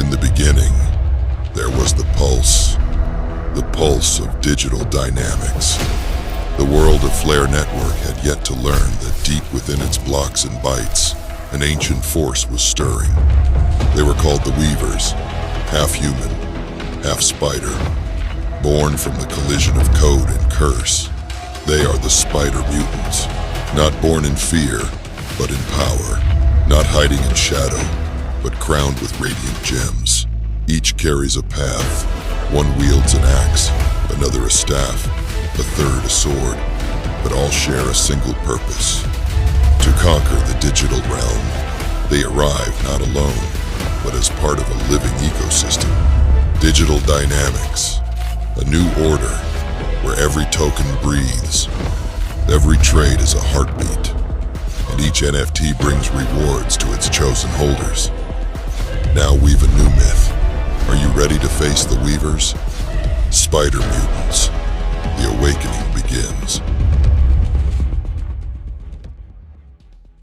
In the beginning, there was the pulse of digital dynamics. The world of Flare Network had yet to learn that deep within its blocks and bytes, an ancient force was stirring. They were called the Weavers, half human, half spider, born from the collision of code and curse. They are the Spider Mutants, not born in fear, but in power, not hiding in shadow, but crowned with radiant gems. Each carries a path. One wields an axe, another a staff, a third a sword, but all share a single purpose: to conquer the digital realm. They arrive not alone, but as part of a living ecosystem. Digital dynamics, a new order where every token breathes, every trade is a heartbeat, and each NFT brings rewards to its chosen holders. Now weave a new myth. Are you ready to face the Weavers? Spider Mutants. The awakening begins.